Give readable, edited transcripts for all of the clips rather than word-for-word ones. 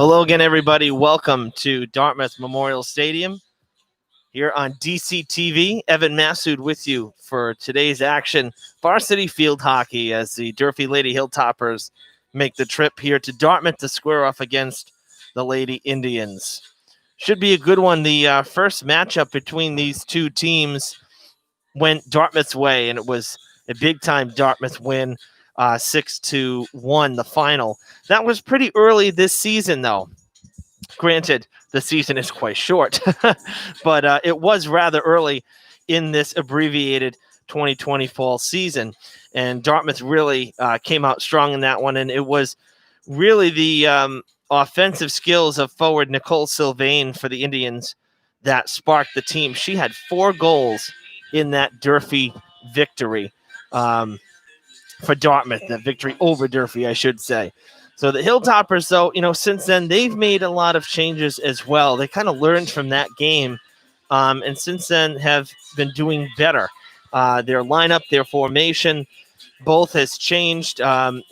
Hello again, everybody. Welcome to Dartmouth Memorial Stadium here on DCTV. Evan Massoud with you for today's action. Varsity field hockey as the Durfee Lady Hilltoppers make the trip here to Dartmouth to square off against the Lady Indians. Should be a good one. The first matchup between these two teams went Dartmouth's way, and it was a big-time Dartmouth win, 6-1, the final. That was pretty early this season, though. Granted, the season is quite short, but it was rather early in this abbreviated 2020 fall season. And Dartmouth really came out strong in that one. And it was really the offensive skills of forward Nicole Sylvain for the Indians that sparked the team. She had 4 goals in that Durfee victory for Dartmouth, that victory over Durfee, I should say. So the Hilltoppers, though, since then, they've made a lot of changes as well. They kind of learned from that game, and since then have been doing better. Their lineup, their formation, both has changed.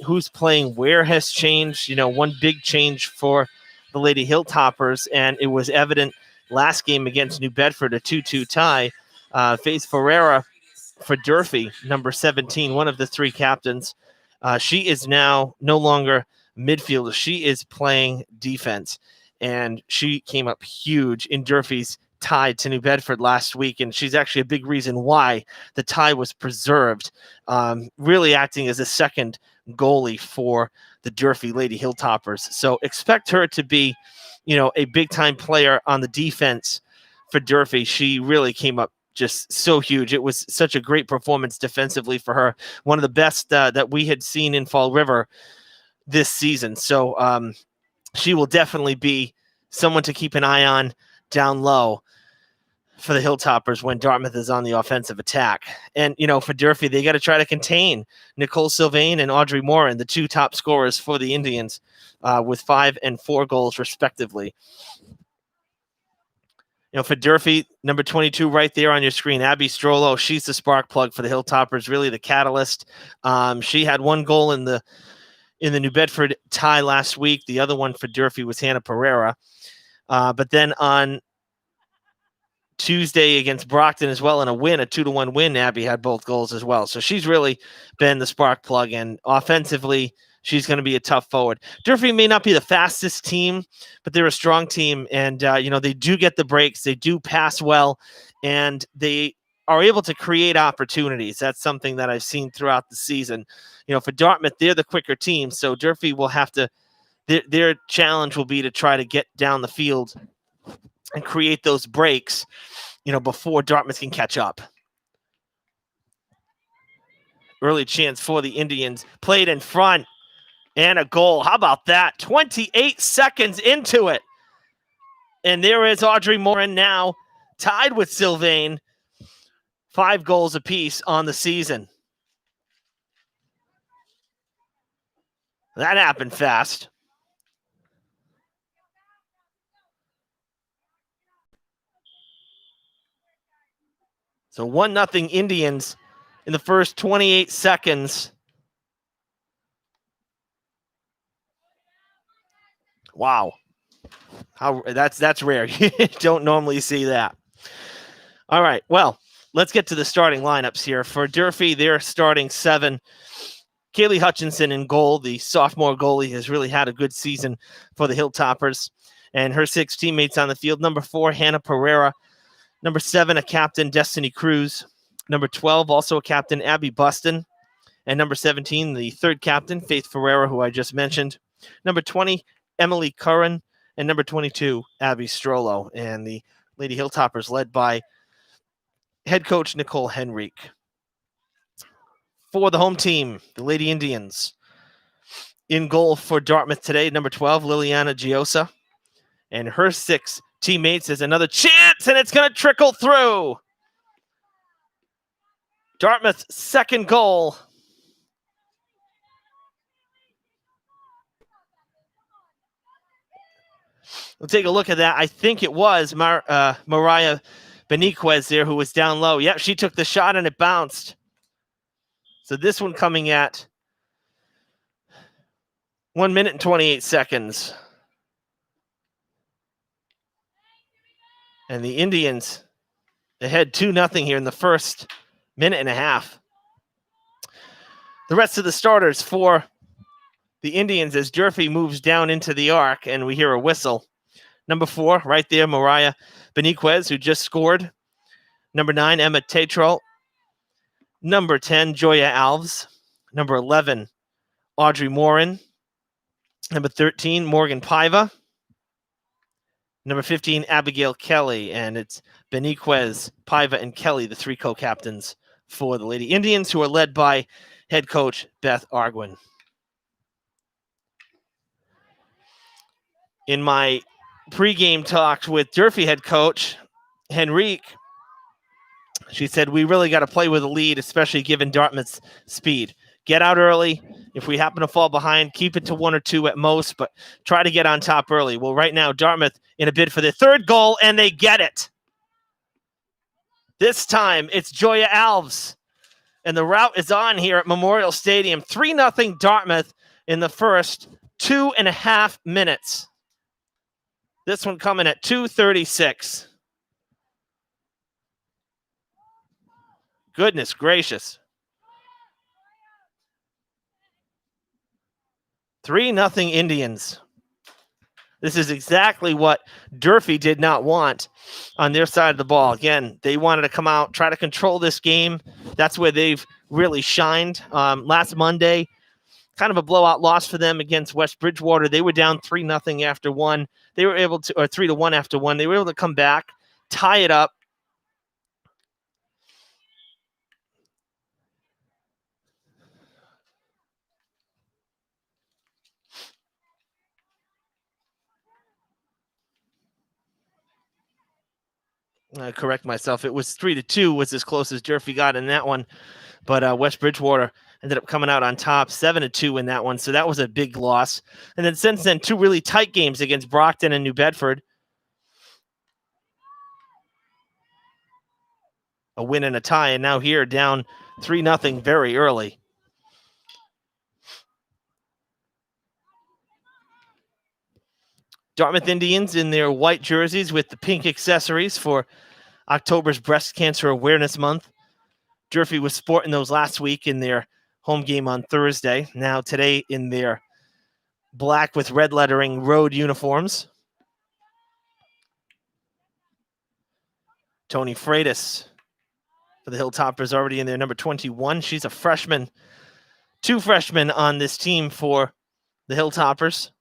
Who's playing where has changed. One big change for the Lady Hilltoppers, and it was evident last game against New Bedford, a 2-2 tie. Faith Ferreira for Durfee, number 17, one of the 3 captains. She is now no longer midfielder. She is playing defense, and she came up huge in Durfee's tie to New Bedford last week, and she's actually a big reason why the tie was preserved, really acting as a second goalie for the Durfee Lady Hilltoppers. So expect her to be, a big-time player on the defense for Durfee. She really came up just so huge. It was such a great performance defensively for her, one of the best that we had seen in Fall River this season. So she will definitely be someone to keep an eye on down low for the Hilltoppers when Dartmouth is on the offensive attack. And, for Durfee, they got to try to contain Nicole Sylvain and Audrey Morin, the 2 top scorers for the Indians, with 5 and 4 goals respectively. For Durfee, number 22 right there on your screen, Abby Strollo, she's the spark plug for the Hilltoppers, really the catalyst. She had 1 goal in the New Bedford tie last week. The other one for Durfee was Hannah Pereira. But then on Tuesday against Brockton as well in a win, a 2-1 win, Abby had both goals as well. So she's really been the spark plug, and offensively, she's going to be a tough forward. Durfee may not be the fastest team, but they're a strong team, and they do get the breaks. They do pass well, and they are able to create opportunities. That's something that I've seen throughout the season. For Dartmouth, they're the quicker team, so Durfee will have to their challenge will be to try to get down the field and create those breaks, before Dartmouth can catch up. Early chance for the Indians, played in front, and a goal. How about that? 28 seconds into it. And there is Audrey Morin now tied with Sylvain, 5 goals apiece on the season. That happened fast. So 1-0 Indians in the first 28 seconds. Wow. That's rare. You don't normally see that. All right. Well, let's get to the starting lineups here. For Durfee, they're starting 7. Kaylee Hutchinson in goal, the sophomore goalie, has really had a good season for the Hilltoppers. And her 6 teammates on the field. Number 4, Hannah Pereira. Number 7, a captain, Destiny Cruz. Number 12, also a captain, Abby Buston. And number 17, the 3rd captain, Faith Ferreira, who I just mentioned. Number 20, Emily Curran. And number 22, Abby Strollo. And the Lady Hilltoppers led by head coach Nicole Henrique. For the home team, the Lady Indians. In goal for Dartmouth today, number 12, Liliana Giosa. And her 6 teammates is another chance, and it's going to trickle through. Dartmouth's 2nd goal. We'll take a look at that. I think it was Mariah Beniquez there who was down low. Yep, she took the shot and it bounced. So this one coming at 1 minute and 28 seconds. And the Indians ahead 2-0 here in the first minute and a half. The rest of the starters for the Indians as Durfee moves down into the arc, and we hear a whistle. Number 4, right there, Mariah Beniquez, who just scored. Number 9, Emma Tetral. Number 10, Joya Alves. Number 11, Audrey Morin. Number 13, Morgan Paiva. Number 15, Abigail Kelly. And it's Beniquez, Paiva, and Kelly, the 3 co-captains for the Lady Indians, who are led by head coach Beth Arguin. In my pregame talks with Durfee head coach Henrique, she said, we really got to play with a lead, especially given Dartmouth's speed. Get out early. If we happen to fall behind, keep it to 1 or 2 at most, but try to get on top early. Well, right now, Dartmouth in a bid for their 3rd goal, and they get it. This time, it's Joya Alves, and the route is on here at Memorial Stadium. 3-0 Dartmouth in the first 2.5 minutes. This one coming at 2:36. Goodness gracious. 3-0 Indians. This is exactly what Durfee did not want on their side of the ball. Again, they wanted to come out, try to control this game. That's where they've really shined. Last Monday, kind of a blowout loss for them against West Bridgewater. They were down 3-0 after 1. They were able to, or 3-1 after 1. They were able to come back, tie it up. I correct myself. It was 3-2 was as close as Durfee got in that one. But West Bridgewater ended up coming out on top 7-2 in that one. So that was a big loss. And then since then, 2 really tight games against Brockton and New Bedford. A win and a tie. And now here down 3-0 very early. Dartmouth Indians in their white jerseys with the pink accessories for October's Breast Cancer Awareness Month. Durfee was sporting those last week in their home game on Thursday. Now today in their black with red lettering road uniforms. Tony Freitas for the Hilltoppers already in there, number 21. She's a freshman. 2 freshmen on this team for the Hilltoppers.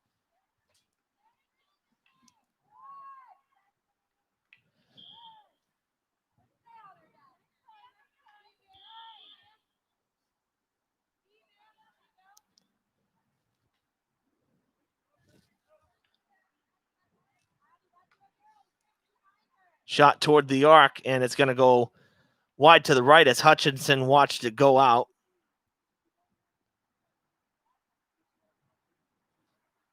Shot toward the arc, and it's going to go wide to the right as Hutchinson watched it go out.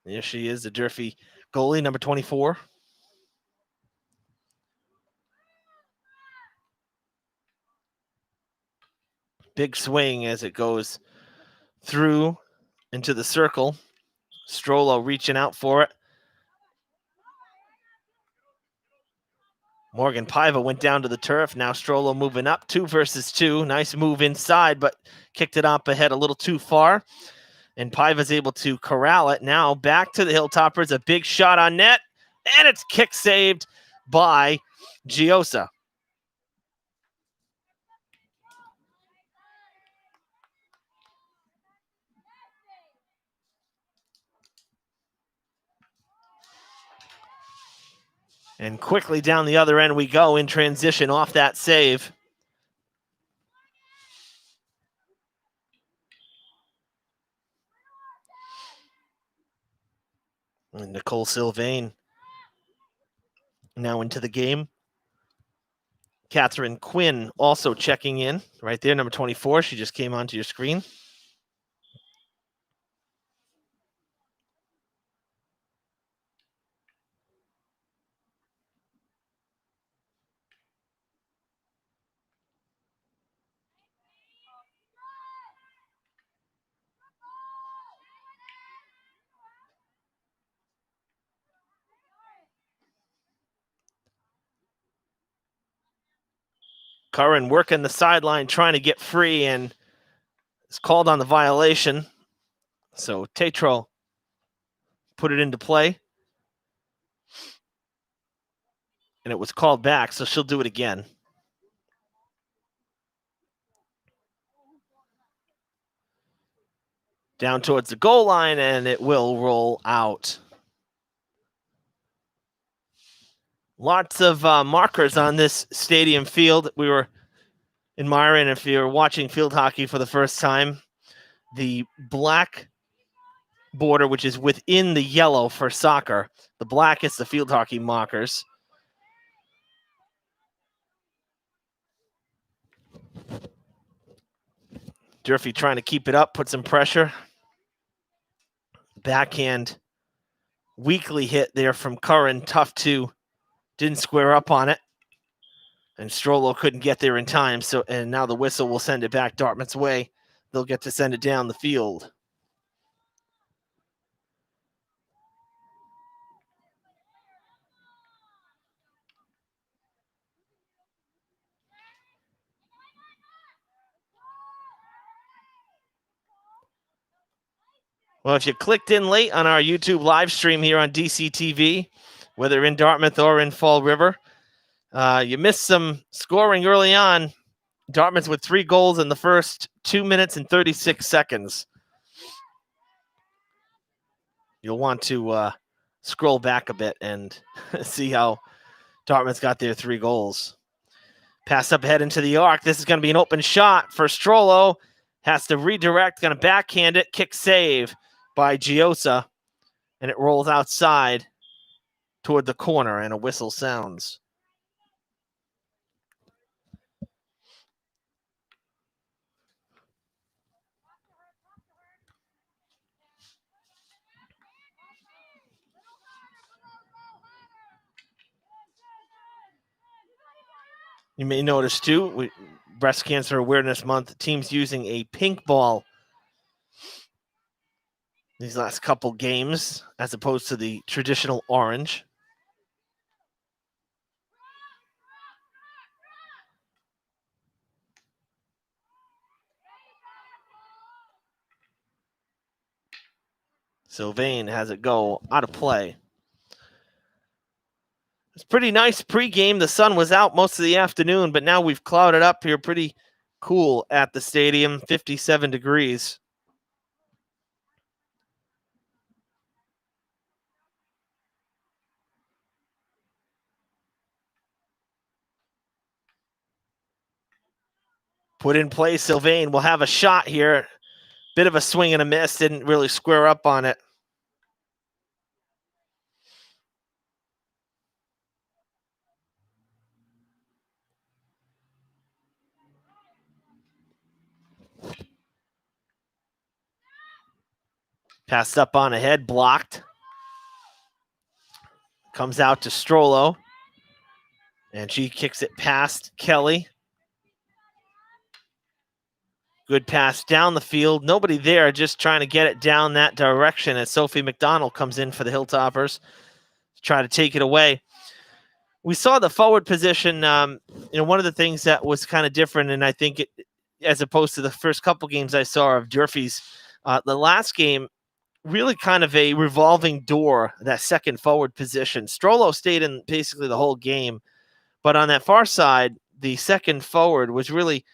There she is, the Durfee goalie, number 24. Big swing as it goes through into the circle. Strollo reaching out for it. Morgan Paiva went down to the turf. Now Strollo moving up, 2 versus 2. Nice move inside, but kicked it up ahead a little too far. And Paiva's able to corral it. Now back to the Hilltoppers. A big shot on net, and it's kick saved by Giosa. And quickly down the other end we go in transition off that save. And Nicole Sylvain now into the game. Catherine Quinn also checking in right there, number 24. She just came onto your screen. Curran working the sideline, trying to get free, and is called on the violation. So Tetro put it into play. And it was called back, so she'll do it again. Down towards the goal line, and it will roll out. Lots of markers on this stadium field. We were admiring, if you're watching field hockey for the first time, the black border, which is within the yellow for soccer. The black is the field hockey markers. Durfee trying to keep it up, put some pressure. Backhand weakly hit there from Curran. Tough to, didn't square up on it. And Strollo couldn't get there in time. And now the whistle will send it back Dartmouth's way. They'll get to send it down the field. Well, if you clicked in late on our YouTube live stream here on DCTV, whether in Dartmouth or in Fall River, you missed some scoring early on. Dartmouth with 3 goals in the first 2 minutes and 36 seconds. You'll want to scroll back a bit and see how Dartmouth's got their 3 goals. Pass up ahead into the arc. This is going to be an open shot for Strollo. Has to redirect, going to backhand it. Kick save by Giosa. And it rolls outside toward the corner, and a whistle sounds. You may notice, too, Breast Cancer Awareness Month, teams using a pink ball these last couple games as opposed to the traditional orange. Sylvain has it go out of play. It's pretty nice pregame. The sun was out most of the afternoon, but now we've clouded up here. Pretty cool at the stadium, 57 degrees. Put in play, Sylvain will have a shot here. Bit of a swing and a miss, didn't really square up on it. Passed up on ahead, blocked. Comes out to Strollo. And she kicks it past Kelly. Good pass down the field. Nobody there, just trying to get it down that direction as Sophie McDonald comes in for the Hilltoppers. Try to take it away. We saw the forward position. One of the things that was kind of different, and I think as opposed to the first couple games I saw of Durfee's, the last game, really kind of a revolving door, that second forward position. Strollo stayed in basically the whole game, but on that far side, the second forward was really,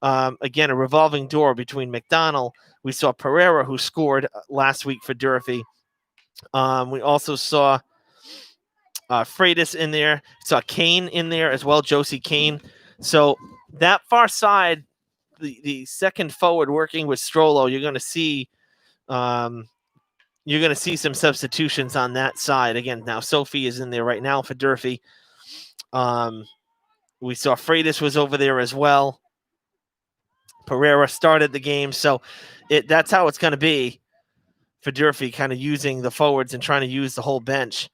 again, a revolving door between McDonald. We saw Pereira, who scored last week for Durfee. We also saw Freitas in there. Saw Kane in there as well, Josie Kane. So that far side, the second forward working with Strollo, you're going to see some substitutions on that side. Again, now Sophie is in there right now for Durfee. We saw Freitas was over there as well. Pereira started the game, so that's how it's going to be for Durfee, kind of using the forwards and trying to use the whole bench.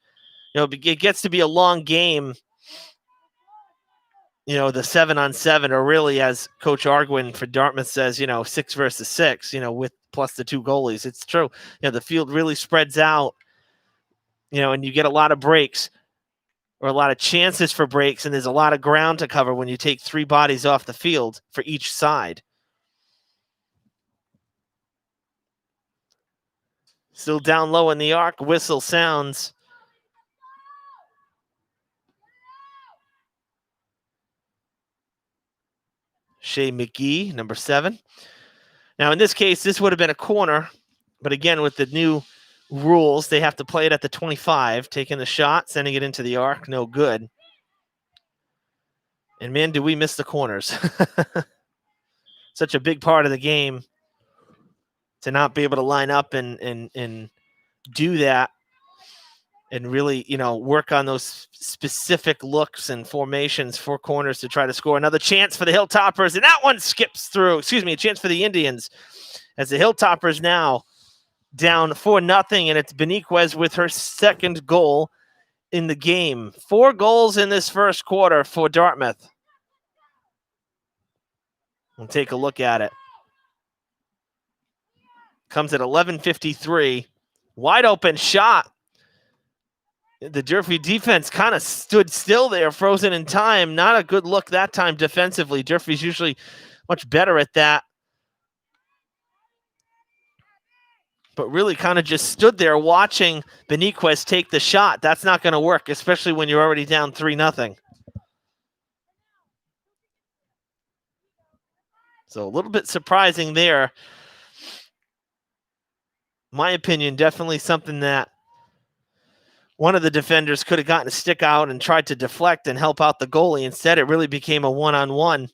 It gets to be a long game. The 7-on-7, or really, as Coach Arguin for Dartmouth says, 6 versus 6, with plus the 2 goalies. It's true. The field really spreads out, and you get a lot of breaks. or a lot of chances for breaks, and there's a lot of ground to cover when you take 3 bodies off the field for each side. Still down low in the arc. Whistle sounds. Shea McGee, number 7. Now, in this case, this would have been a corner, but again, with the new rules, they have to play it at the 25, taking the shot, sending it into the arc, no good. And man, do we miss the corners. Such a big part of the game to not be able to line up and do that and really, work on those specific looks and formations for corners to try to score. Another chance for the Hilltoppers, and that one skips through. A chance for the Indians as the Hilltoppers now down 4-0, and it's Beniquez with her 2nd goal in the game. 4 goals in this first quarter for Dartmouth. We'll take a look at it. Comes at 11:53. Wide open shot. The Durfee defense kind of stood still there, frozen in time. Not a good look that time defensively. Durfee's usually much better at that. But really kind of just stood there watching Beniquez take the shot. That's not going to work, especially when you're already down 3-0. So a little bit surprising there. My opinion, definitely something that one of the defenders could have gotten a stick out and tried to deflect and help out the goalie. Instead, it really became a one-on-one.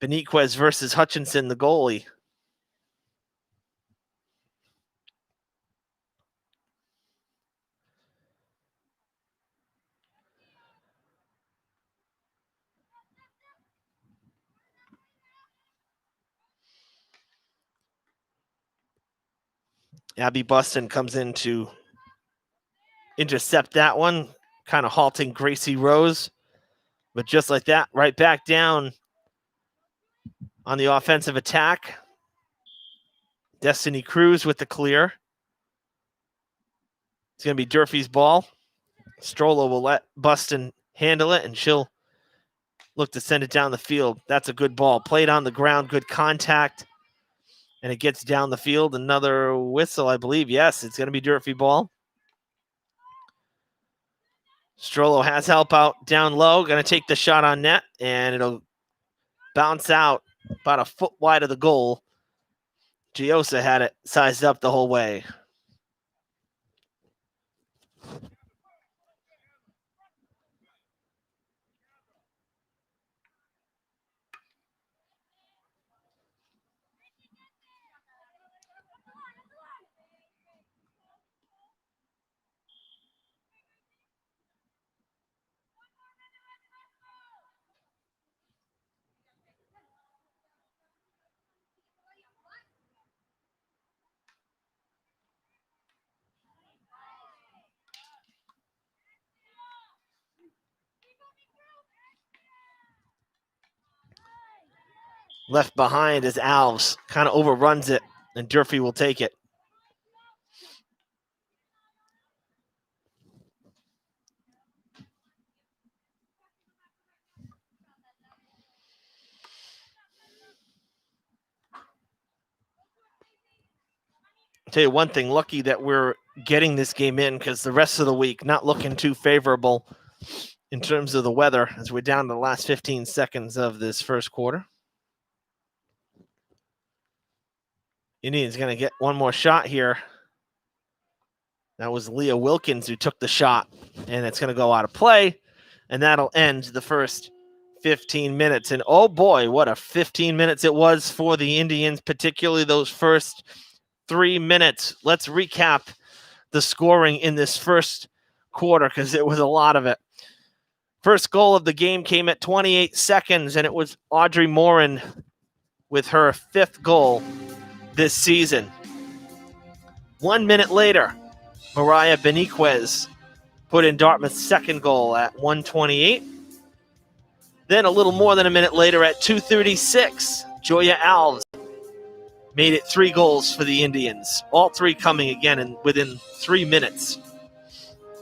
Beniquez versus Hutchinson, the goalie. Abby Buston comes in to intercept that one, kind of halting Gracie Rose. But just like that, right back down on the offensive attack. Destiny Cruz with the clear. It's going to be Durfee's ball. Strollo will let Buston handle it, and she'll look to send it down the field. That's a good ball. Played on the ground, good contact. And it gets down the field. Another whistle, I believe. Yes, it's going to be Durfee ball. Strollo has help out down low. Going to take the shot on net, and it'll bounce out about a foot wide of the goal. Giosa had it sized up the whole way. Left behind is Alves. Kind of overruns it, and Durfee will take it. I'll tell you one thing, lucky that we're getting this game in, because the rest of the week not looking too favorable in terms of the weather as we're down to the last 15 seconds of this first quarter. Indians going to get one more shot here. That was Leah Wilkins who took the shot, and it's going to go out of play, and that'll end the first 15 minutes. And oh boy, what a 15 minutes it was for the Indians, particularly those first 3 minutes. Let's recap the scoring in this first quarter, because it was a lot of it. First goal of the game came at 28 seconds, and it was Audrey Morin with her 5th goal this season. 1 minute later, Mariah Beniquez put in Dartmouth's 2nd goal at 1:28. Then a little more than a minute later at 2:36, Joya Alves made it 3 goals for the Indians. All 3 coming again within 3 minutes.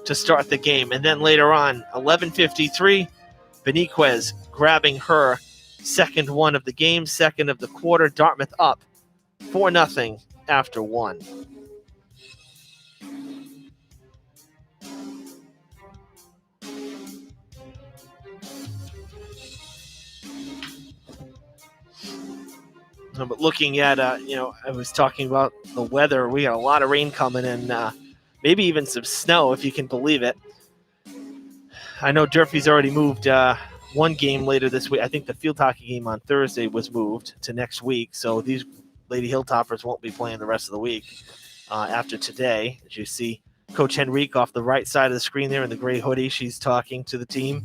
to start the game. And then later on, 11:53, Beniquez grabbing her second one of the game, second of the quarter. Dartmouth up 4-0 after one. But looking at, I was talking about the weather. We got a lot of rain coming and maybe even some snow, if you can believe it. I know Durfee's already moved one game later this week. I think the field hockey game on Thursday was moved to next week. So these Lady Hilltoppers won't be playing the rest of the week after today. As you see Coach Henrique off the right side of the screen there in the gray hoodie, she's talking to the team.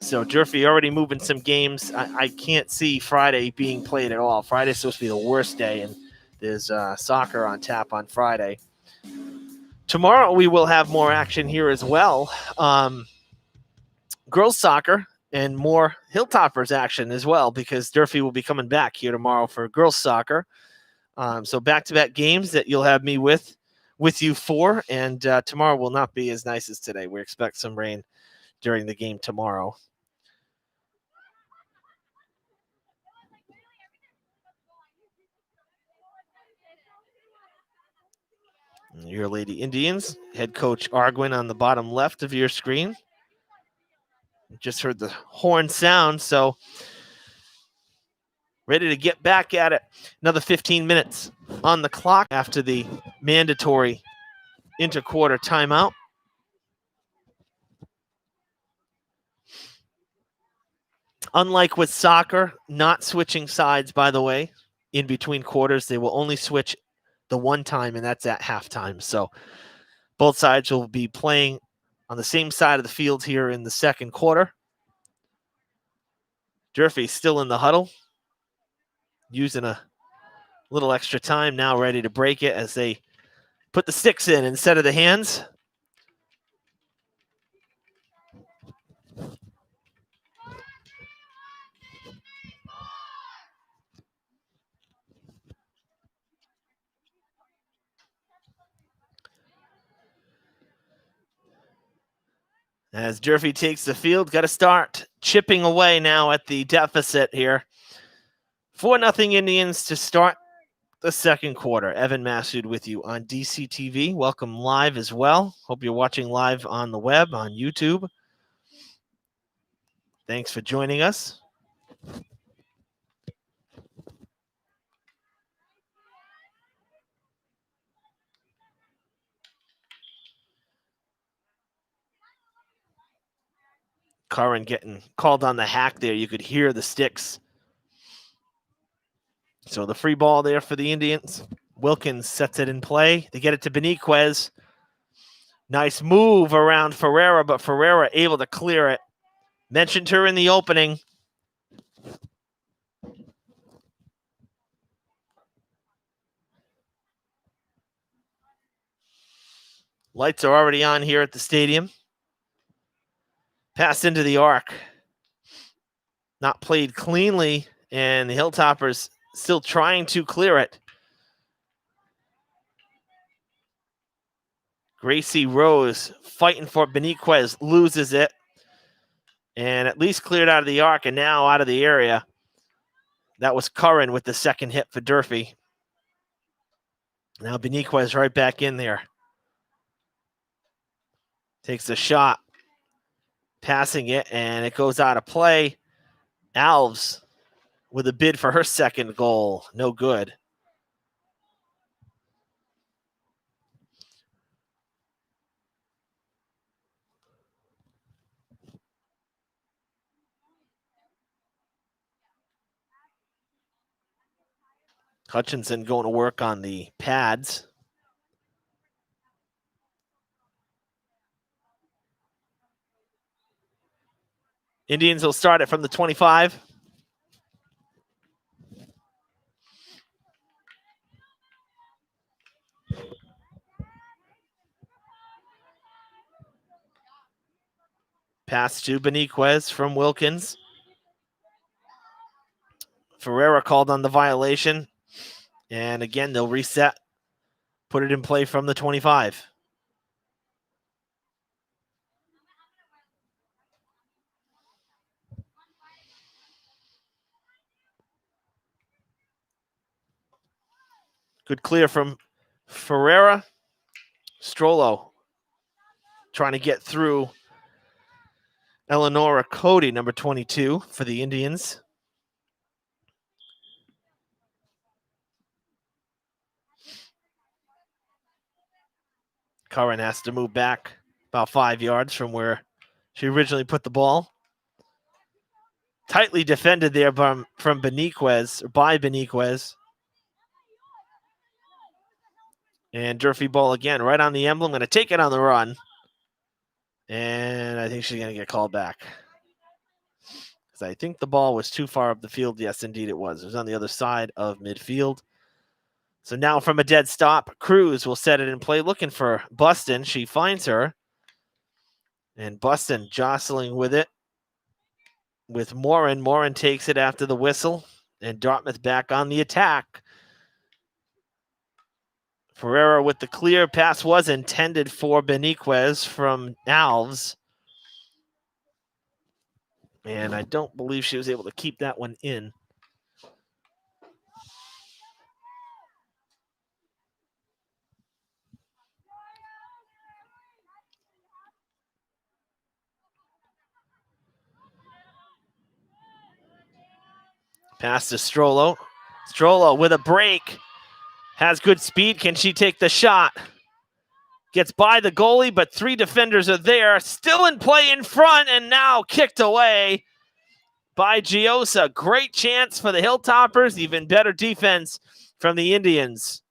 So Durfee already moving some games. I can't see Friday being played at all. Friday's supposed to be the worst day, and there's soccer on tap on Friday. Tomorrow we will have more action here as well. Girls soccer and more Hilltoppers action as well, because Durfee will be coming back here tomorrow for girls soccer. So back-to-back games that you'll have me with you for, and tomorrow will not be as nice as today. We expect some rain during the game tomorrow. Your Lady Indians, head coach Arguin on the bottom left of your screen. Just heard the horn sound, so ready to get back at it. Another 15 minutes on the clock after the mandatory interquarter timeout. Unlike with soccer, not switching sides, by the way, in between quarters. They will only switch the one time, and that's at halftime. So both sides will be playing on the same side of the field here in the second quarter. Durfee still in the huddle, using a little extra time, now ready to break it as they put the sticks in instead of the hands. As Durfee takes the field, got to start chipping away now at the deficit here. 4-0 Indians to start the second quarter. Evan Massoud with you on DCTV. Welcome live as well. Hope you're watching live on the web, on YouTube. Thanks for joining us. Curran getting called on the hack there. You could hear the sticks. So the free ball there for the Indians. Wilkins sets it in play. They get it to Beniquez. Nice move around Ferreira, but Ferreira able to clear it. Mentioned her in the opening. Lights are already on here at the stadium. Pass into the arc. Not played cleanly, and the Hilltoppers still trying to clear it. Gracie Rose fighting for Beniquez, loses it, and at least cleared out of the arc and now out of the area. That was Curran with the second hit for Durfee. Now Beniquez right back in there. Takes a shot, passing it, and it goes out of play. Alves with a bid for her second goal. No good. Hutchinson going to work on the pads. Indians will start it from the 25. Pass to Beniquez from Wilkins. Ferreira called on the violation. And again, they'll reset Put it in play from the 25. Good clear from Ferreira. Strollo trying to get through Eleonora Cody, number 22 for the Indians. Curran has to move back about 5 yards from where she originally put the ball. Tightly defended there from Beniquez, or by Beniquez. And Durfee ball again, right on the emblem. Going to take it on the run. And I think she's going to get called back. Because I think the ball was too far up the field. Yes, indeed it was. It was on the other side of midfield. So now from a dead stop, Cruz will set it in play, looking for Buston. She finds her. And Buston jostling with it with Morin. Morin takes it after the whistle. And Dartmouth back on the attack. Ferreira with the clear. Pass was intended for Beniquez from Alves. And I don't believe she was able to keep that one in. Pass to Strollo. Strollo with a break. Has good speed. Can she take the shot? Gets by the goalie, but 3 defenders are there. Still in play in front, and now kicked away by Giosa. Great chance for the Hilltoppers. Even better defense from the Indians.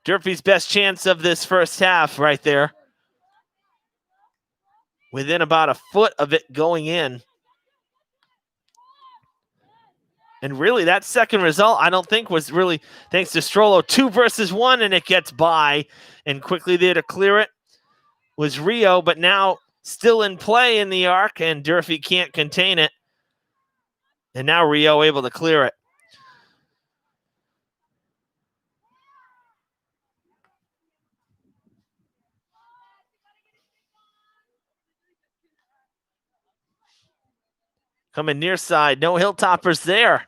Durfee's best chance of this first half right there. Within about a foot of it going in. And really, that second result, I don't think was really thanks to Strollo. 2 versus 1, and it gets by. And quickly there to clear it was Rio, but now still in play in the arc, and Durfee can't contain it. And now Rio able to clear it. Coming near side, no Hilltoppers there.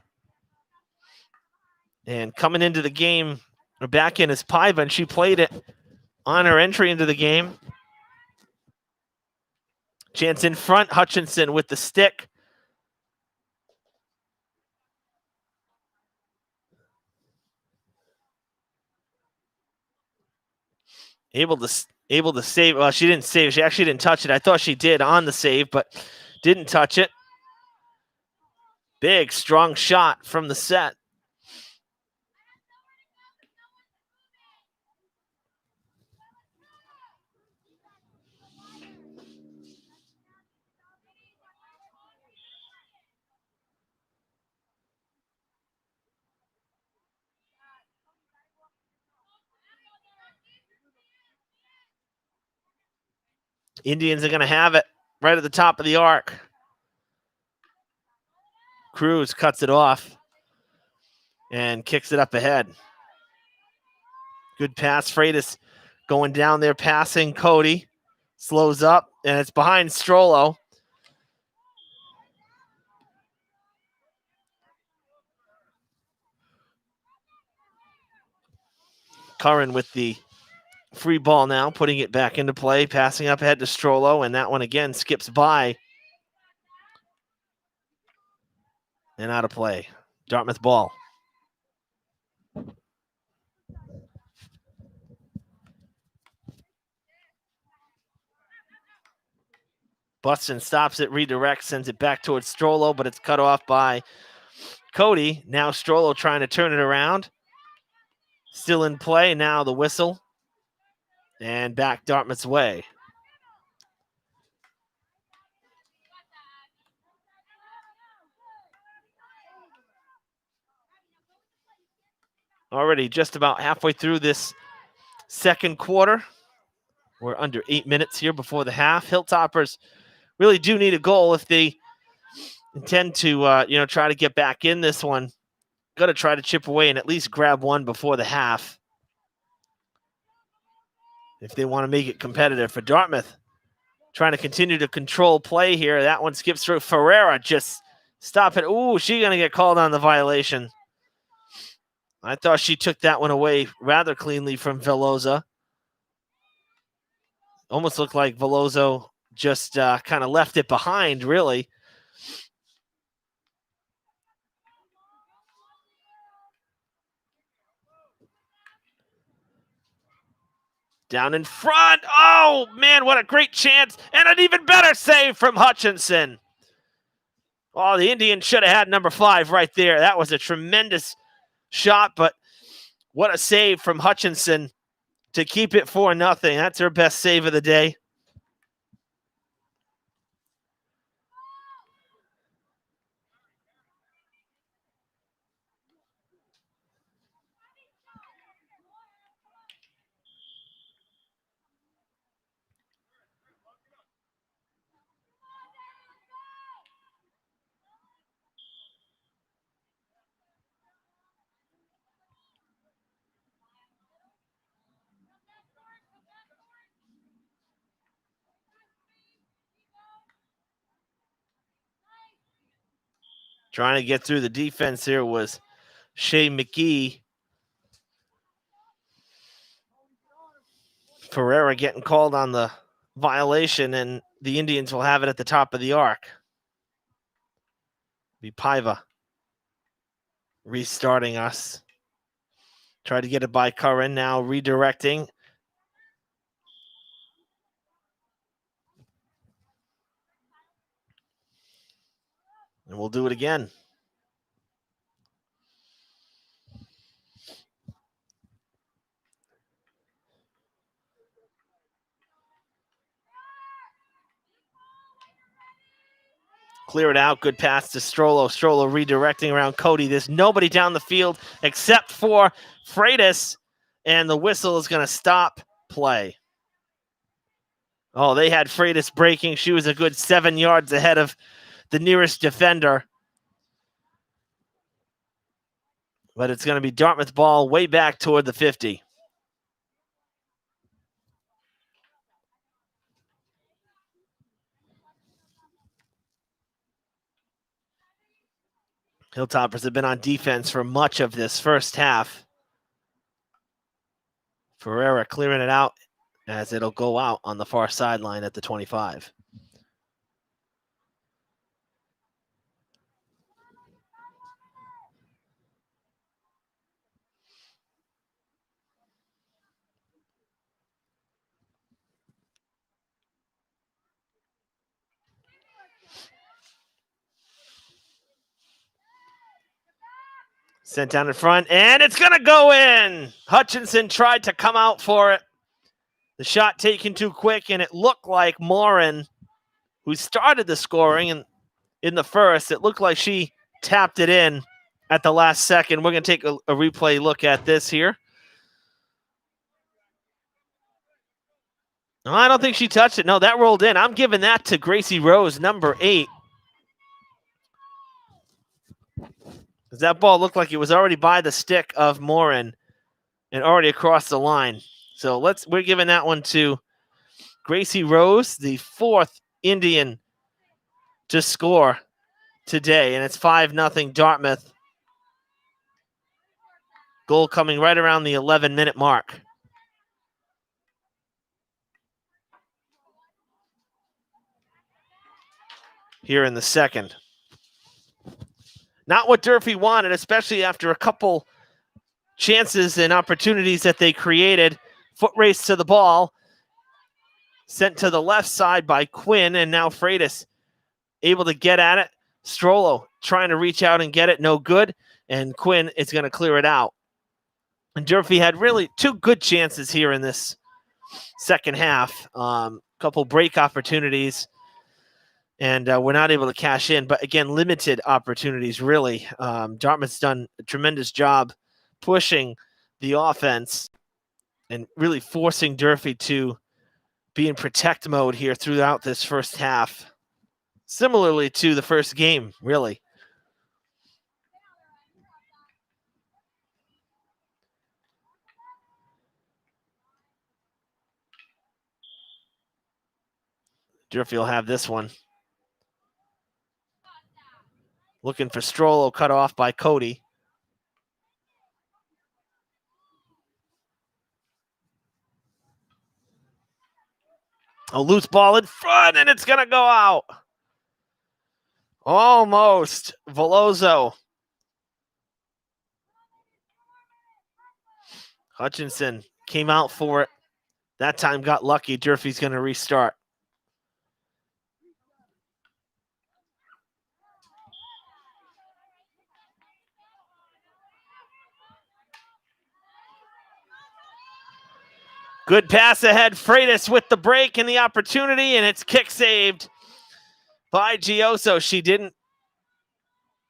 And coming into the game, or back in is Paiva, and she played it on her entry into the game. Chance in front, Hutchinson with the stick. Able to save. Well, she didn't save. She actually didn't touch it. I thought she did on the save, but didn't touch it. Big, strong shot from the set. Indians are going to have it right at the top of the arc. Cruz cuts it off and kicks it up ahead. Good pass. Freitas going down there, passing Cody. Slows up, and it's behind Strollo. Curran with the free ball now, putting it back into play, passing up ahead to Strollo, and that one again skips by. And out of play. Dartmouth ball. Buston stops it, redirects, sends it back towards Strollo, but it's cut off by Cody. Now Strollo trying to turn it around. Still in play. Now the whistle. And back Dartmouth's way. Already just about halfway through this second quarter. We're under 8 minutes here before the half. Hilltoppers really do need a goal if they intend to, try to get back in this one. Got to try to chip away and at least grab one before the half if they want to make it competitive. For Dartmouth, trying to continue to control play here. That one skips through. Ferreira just stop it. Ooh, she's going to get called on the violation. I thought she took that one away rather cleanly from Veloso. Almost looked like Veloso just kind of left it behind, really. Down in front. Oh, man, what a great chance. And an even better save from Hutchinson. Oh, the Indians should have had number 5 right there. That was a tremendous shot, but what a save from Hutchinson to keep it 4-0. That's her best save of the day. Trying to get through the defense here was Shea McGee. Ferreira getting called on the violation, and the Indians will have it at the top of the arc. Be Paiva restarting us. Try to get it by Curran, now redirecting. And we'll do it again. Clear it out. Good pass to Strollo. Strollo redirecting around Cody. There's nobody down the field except for Freitas, and the whistle is going to stop play. Oh, they had Freitas breaking. She was a good 7 yards ahead of the nearest defender. But it's going to be Dartmouth ball way back toward the 50. Hilltoppers have been on defense for much of this first half. Ferreira clearing it out as it'll go out on the far sideline at the 25. Sent down in front, and it's going to go in. Hutchinson tried to come out for it. The shot taken too quick, and it looked like Morin, who started the scoring in the first, it looked like she tapped it in at the last second. We're going to take a replay look at this here. No, I don't think she touched it. No, that rolled in. I'm giving that to Gracie Rose, number 8. Because that ball looked like it was already by the stick of Morin and already across the line. So we're giving that one to Gracie Rose, the 4th Indian to score today. And it's 5-0 Dartmouth. Goal coming right around the 11-minute mark. Here in the second. Not what Durfee wanted, especially after a couple chances and opportunities that they created. Foot race to the ball. Sent to the left side by Quinn, and now Freitas able to get at it. Strollo trying to reach out and get it, no good. And Quinn is going to clear it out. And Durfee had really 2 good chances here in this second half. Couple break opportunities. And we're not able to cash in. But again, limited opportunities, really. Dartmouth's done a tremendous job pushing the offense and really forcing Durfee to be in protect mode here throughout this first half. similarly to the first game, really. Durfee will have this one. Looking for Strollo, cut off by Cody. A loose ball in front, and it's going to go out. Almost. Veloso. Hutchinson came out for it. That time got lucky. Durfee's going to restart. Good pass ahead. Freitas with the break and the opportunity, and it's kick saved by Gioso. She didn't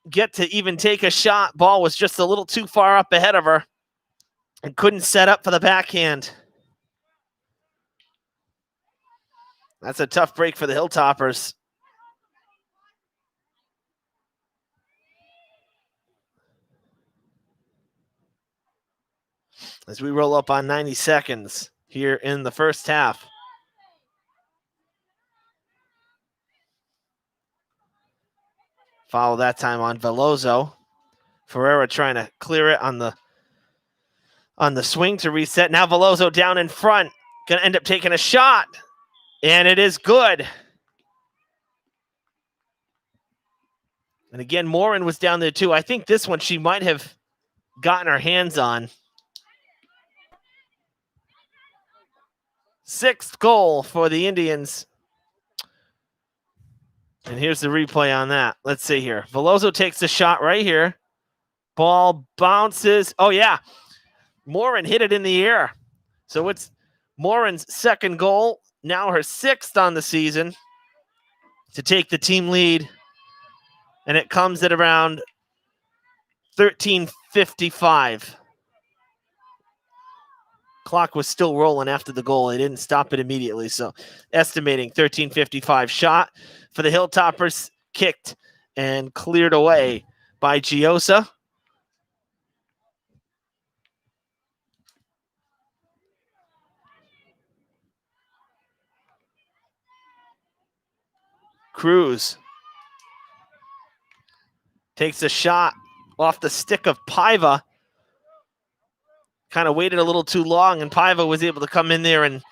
get to even take a shot. Ball was just a little too far up ahead of her and couldn't set up for the backhand. That's a tough break for the Hilltoppers. As we roll up on 90 seconds here in the first half. Foul that time on Veloso. Ferreira trying to clear it on the swing to reset. Now Veloso down in front. Going to end up taking a shot. And it is good. And again, Morin was down there too. I think this one she might have gotten her hands on. Sixth goal for the Indians. And here's the replay on that. Let's see here. Veloso takes the shot right here. Ball bounces. Oh, yeah. Morin hit it in the air. So it's Morin's second goal. Now her sixth on the season to take the team lead. And it comes at around 13:55. Clock was still rolling after the goal. They didn't stop it immediately. So estimating 13:55 shot for the Hilltoppers, kicked and cleared away by Giosa. Cruz takes a shot off the stick of Paiva. Kind of waited a little too long, and Paiva was able to come in there and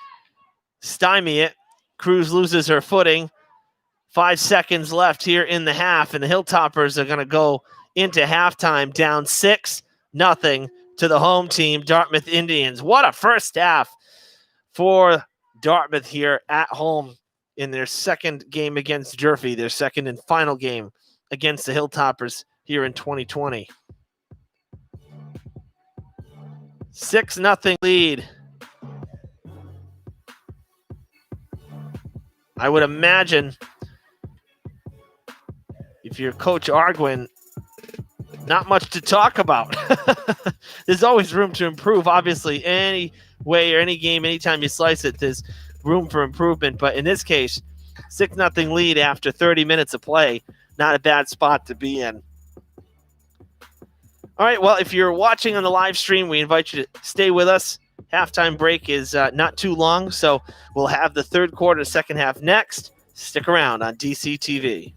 stymie it. Cruz loses her footing. 5 seconds left here in the half, and the Hilltoppers are going to go into halftime down 6-0 to the home team, Dartmouth Indians. What a first half for Dartmouth here at home in their second game against Durfee, their second and final game against the Hilltoppers here in 2020. 6-0 lead. I would imagine if you're Coach Arguin, not much to talk about. There's always room to improve. Obviously, any way or any game, anytime you slice it, there's room for improvement. But in this case, 6-0 lead after 30 minutes of play. Not a bad spot to be in. All right, well, if you're watching on the live stream, we invite you to stay with us. Halftime break is not too long, so we'll have the third quarter, second half next. Stick around on DCTV.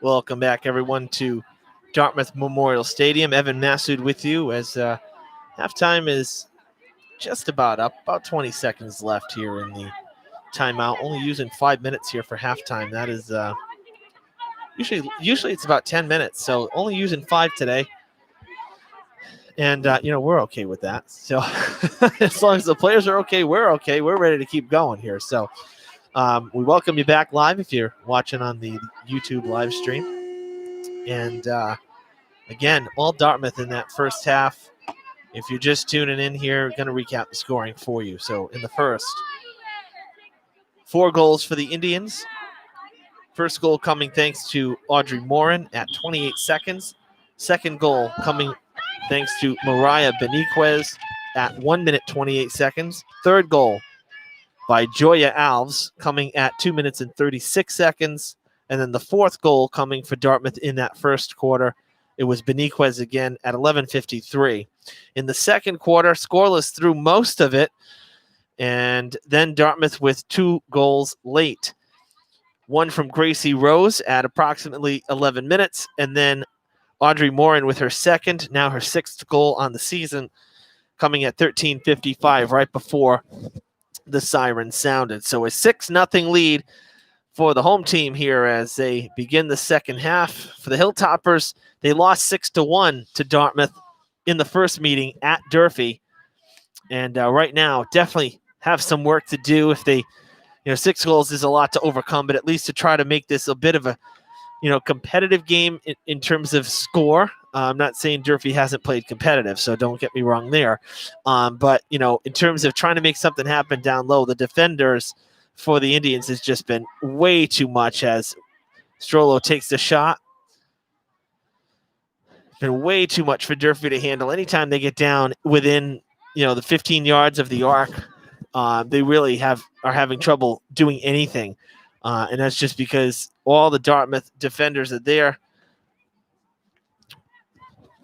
Welcome back, everyone, to Dartmouth Memorial Stadium. Evan Massoud with you as halftime is just about up, about 20 seconds left here in the timeout. Only using 5 minutes here for halftime. That is usually it's about 10 minutes, so only using 5 today. And, we're okay with that. So as long as the players are okay, we're okay. We're ready to keep going here. So we welcome you back live if you're watching on the YouTube live stream. And, again, all Dartmouth in that first half. If you're just tuning in here, we're going to recap the scoring for you. So in the first, 4 goals for the Indians. First goal coming thanks to Audrey Morin at 28 seconds. Second goal coming thanks to Mariah Beniquez at 1 minute 28 seconds. Third goal by Joya Alves coming at 2 minutes and 36 seconds. And then the fourth goal coming for Dartmouth in that first quarter. It was Beniquez again at 11:53. In the second quarter, scoreless through most of it. And then Dartmouth with 2 goals late. One from Gracie Rose at approximately 11 minutes. And then Audrey Morin with her second, now her 6th goal on the season, coming at 13:55 right before the siren sounded. So a 6-0 lead for the home team here as they begin the second half. For the Hilltoppers, they lost 6-1 to Dartmouth in the first meeting at Durfee. And right now, definitely have some work to do. If they, 6 goals is a lot to overcome, but at least to try to make this a bit of a, competitive game in terms of score. I'm not saying Durfee hasn't played competitive, so don't get me wrong there. But, in terms of trying to make something happen down low, the defenders for the Indians has just been way too much as Strollo takes the shot. Been way too much for Durfee to handle. Anytime they get down within the 15 yards of the arc, they really are having trouble doing anything. And that's just because all the Dartmouth defenders are there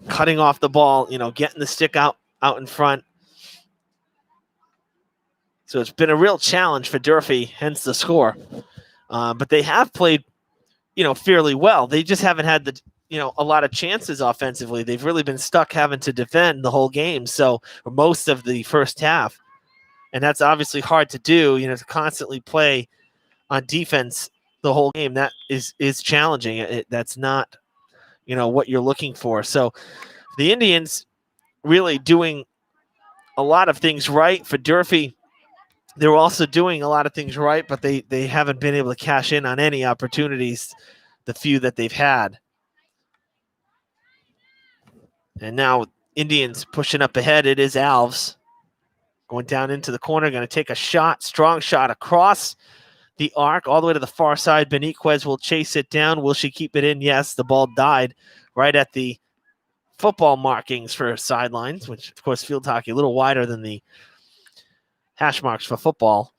cutting off the ball, getting the stick out in front. So it's been a real challenge for Durfee, hence the score. But they have played, fairly well. They just haven't had a lot of chances offensively. They've really been stuck having to defend the whole game, or most of the first half. And that's obviously hard to do, to constantly play on defense the whole game. That is challenging. That's not, what you're looking for. So the Indians really doing a lot of things right. For Durfee, they're also doing a lot of things right, but they haven't been able to cash in on any opportunities, the few that they've had. And now Indians pushing up ahead. It is Alves going down into the corner, going to take a shot, strong shot across the arc all the way to the far side. Beniquez will chase it down. Will she keep it in? Yes, the ball died right at the football markings for sidelines, which, of course, field hockey a little wider than the hash marks for football.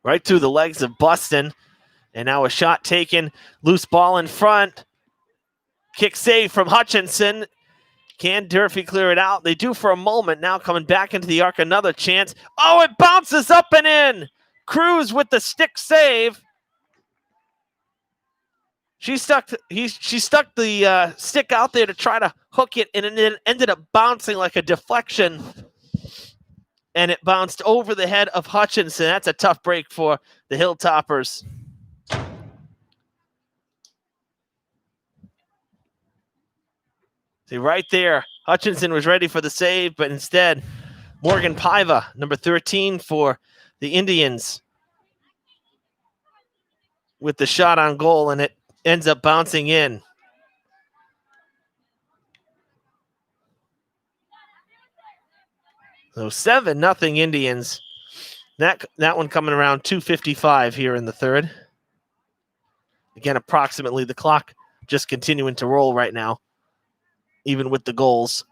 Right through the legs of Buston. And now a shot taken. Loose ball in front. Kick save from Hutchinson. Can Durfee clear it out? They do for a moment. Now coming back into the arc. Another chance. Oh, it bounces up and in. Cruz with the stick save. She stuck the stick out there to try to hook it, and it ended up bouncing like a deflection. And it bounced over the head of Hutchinson. That's a tough break for the Hilltoppers. See, right there, Hutchinson was ready for the save, but instead, Morgan Paiva, number 13 for the Indians, with the shot on goal, and it ends up bouncing in. So 7-0 Indians. That one coming around 2:55 here in the third. Again, approximately the clock just continuing to roll right now, even with the goals.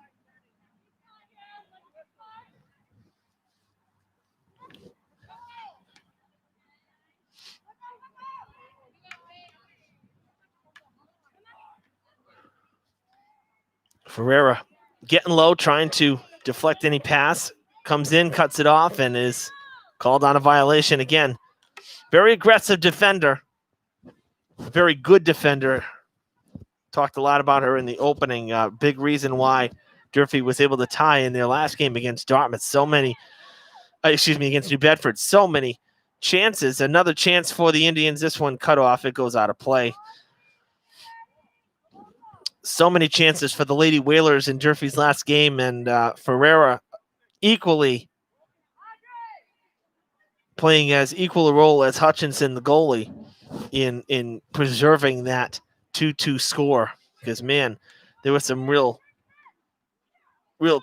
Ferreira getting low, trying to deflect any pass. Comes in, cuts it off, and is called on a violation again. Very aggressive defender. Very good defender. Talked a lot about her in the opening. Big reason why Durfee was able to tie in their last game against Dartmouth. Against New Bedford. So many chances. Another chance for the Indians. This one cut off. It goes out of play. So many chances for the Lady Whalers in Durfee's last game, and Ferreira equally playing as equal a role as Hutchinson, the goalie, in preserving that 2-2 score. Because, man, there were some real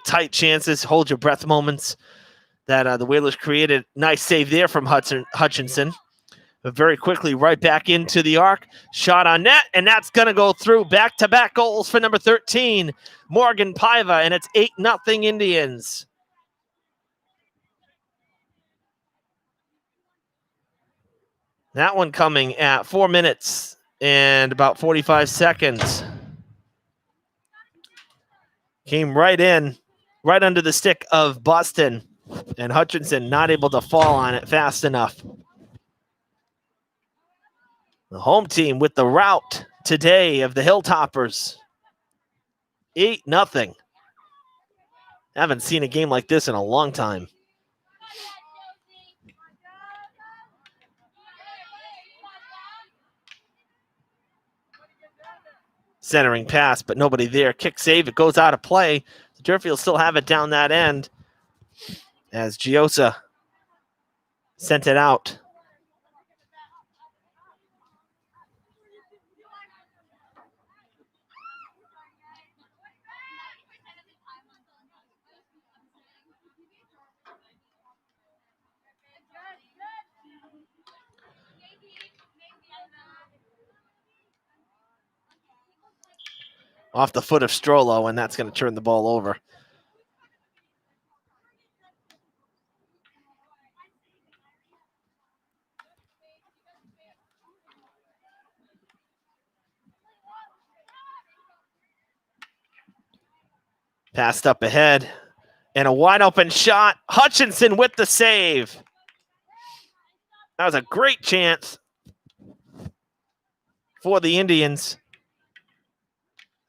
tight chances, hold your breath moments that the Whalers created. Nice save there from Hutchinson. But very quickly, right back into the arc. Shot on net, and that's going to go through. Back-to-back goals for number 13, Morgan Paiva, and it's 8-0 Indians. That one coming at 4 minutes and about 45 seconds. Came right in, right under the stick of Buston, and Hutchinson not able to fall on it fast enough. The home team with the rout today of the Hilltoppers. 8-0. Haven't seen a game like this in a long time. Centering pass, but nobody there. Kick save, it goes out of play. Durfee will still have it down that end as Giosa sent it out. off the foot of Strollo, and that's going to turn the ball over. Passed up ahead, and a wide open shot. Hutchinson with the save. That was a great chance for the Indians.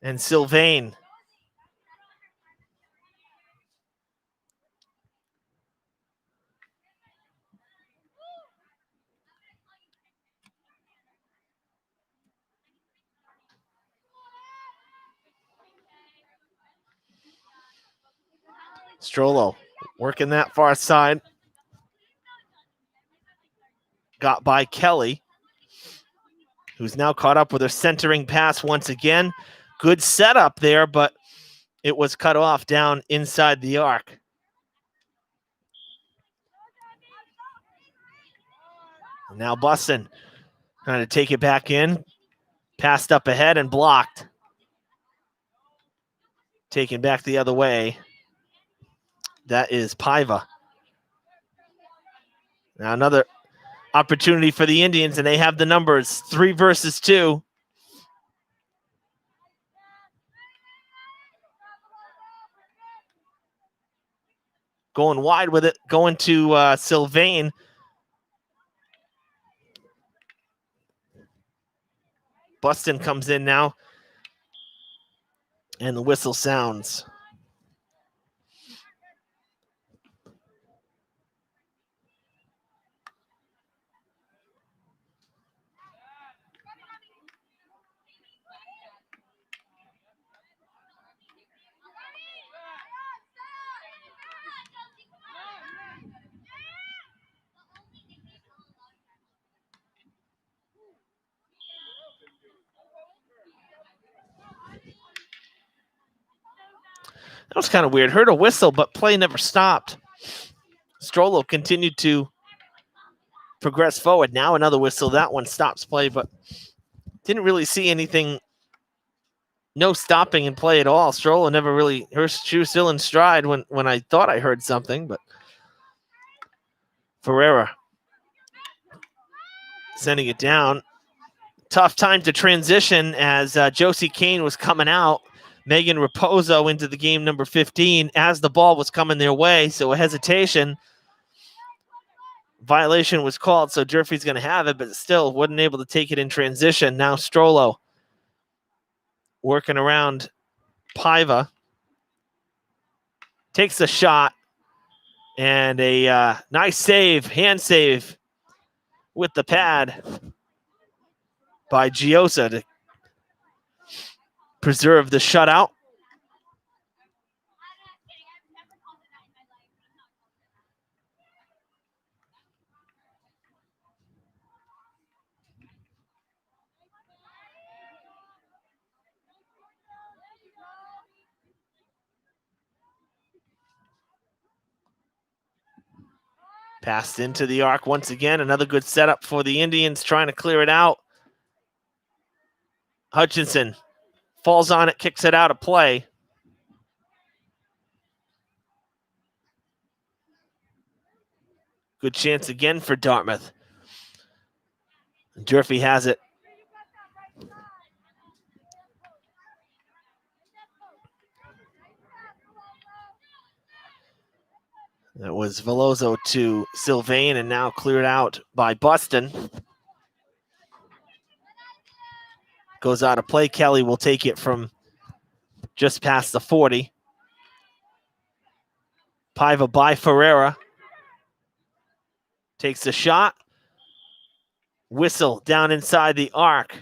And Sylvain. Strollo working that far side. Got by Kelly, who's now caught up with her centering pass once again. Good setup there, but it was cut off down inside the arc. Now Buston trying to take it back in. Passed up ahead and blocked. Taken back the other way. That is Paiva. Now another opportunity for the Indians, and they have the numbers, 3 versus 2. Going wide with it, going to Sylvain. Buston comes in now, and the whistle sounds. That was kind of weird. Heard a whistle, but play never stopped. Strollo continued to progress forward. Now another whistle. That one stops play, but didn't really see anything. No stopping in play at all. Strollo never really, she was still in stride when I thought I heard something, but Ferreira sending it down. Tough time to transition as Josie Kane was coming out. Megan Raposo into the game, number 15, as the ball was coming their way. So a hesitation. Violation was called, so Durfee's going to have it, but still wasn't able to take it in transition. Now Strollo working around Paiva. Takes the shot, and a nice save, hand save with the pad by Giosa to preserve the shutout. Passed into the arc once again. Another good setup for the Indians, trying to clear it out. Hutchinson falls on it, kicks it out of play. Good chance again for Dartmouth. Durfee has it. That was Veloso to Sylvain, and now cleared out by Buston. Goes out of play. Kelly will take it from just past the 40. Paiva by Ferreira. Takes the shot. Whistle down inside the arc.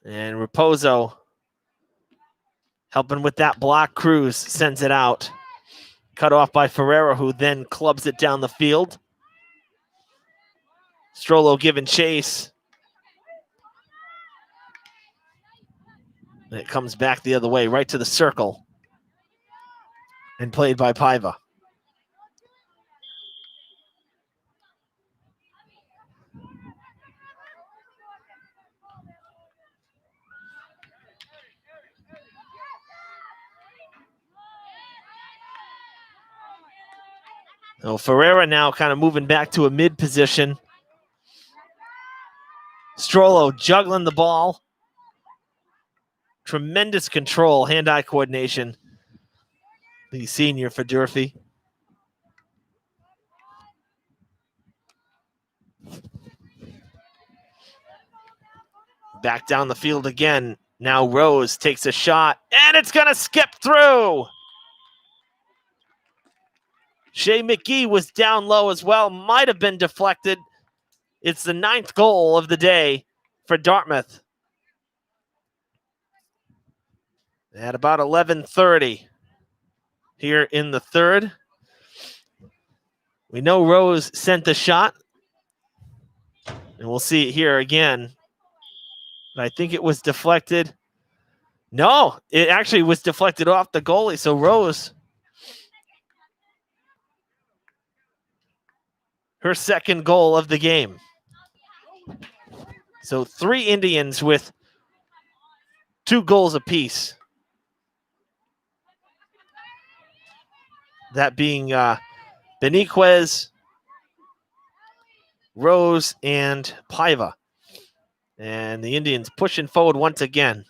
And Raposo helping with that block. Cruz sends it out. Cut off by Ferreira, who then clubs it down the field. Strollo giving chase. And it comes back the other way, right to the circle. And played by Paiva. So Ferreira now kind of moving back to a mid position. Strollo juggling the ball. Tremendous control, hand-eye coordination. The senior for Durfee. Back down the field again. Now Rose takes a shot, and it's going to skip through. Shea McGee was down low as well, might have been deflected. It's the 9th goal of the day for Dartmouth. At about 11:30 here in the third. We know Rose sent the shot, and we'll see it here again. I think it was deflected. No, it actually was deflected off the goalie, so Rose, her second goal of the game. So 3 Indians with 2 goals apiece. That being Beniquez, Rose, and Paiva. And the Indians pushing forward once again.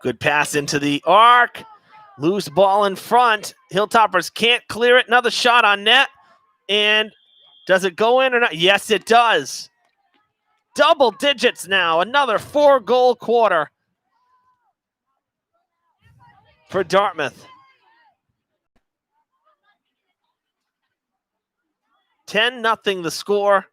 Good pass into the arc. Loose ball in front. Hilltoppers can't clear it. Another shot on net. And does it go in or not? Yes, it does. Double digits now. Another 4-goal quarter for Dartmouth. 10-0 the score.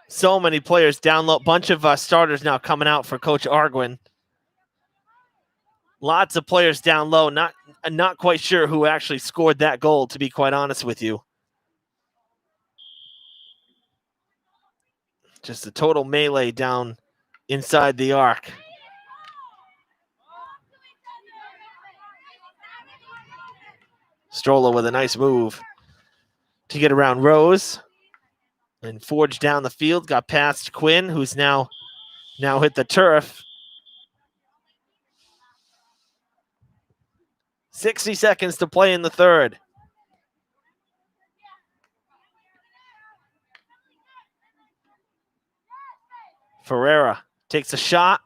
So many players down low. Bunch of starters now coming out for Coach Arguin. Lots of players down low. Not quite sure who actually scored that goal, to be quite honest with you. Just a total melee down inside the arc. Strollo with a nice move to get around Rose. And forged down the field, got past Quinn, who's now hit the turf. 60 seconds to play in the third. Ferreira takes a shot.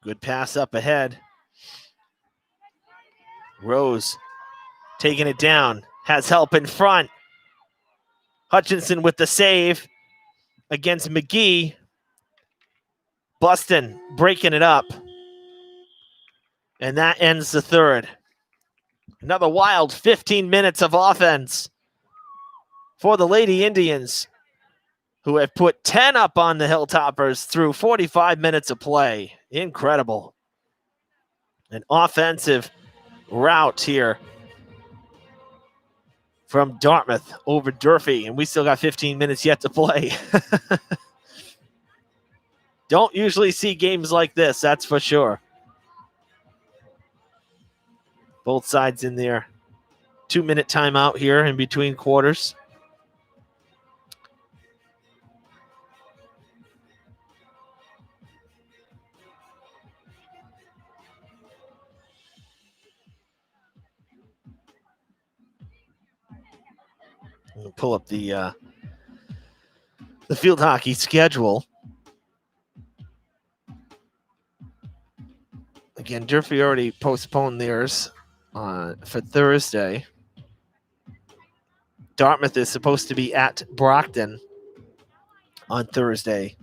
Good pass up ahead. Rose taking it down. Has help in front. Hutchinson with the save against McGee. Buston breaking it up. And that ends the third. Another wild 15 minutes of offense for the Lady Indians, who have put 10 up on the Hilltoppers through 45 minutes of play. Incredible. An offensive route here from Dartmouth over Durfee, and we still got 15 minutes yet to play. Don't usually see games like this, that's for sure. Both sides in there. 2-minute timeout here in between quarters. We'll pull up the field hockey schedule. Again, Durfee already postponed theirs for Thursday. Dartmouth is supposed to be at Brockton on Thursday.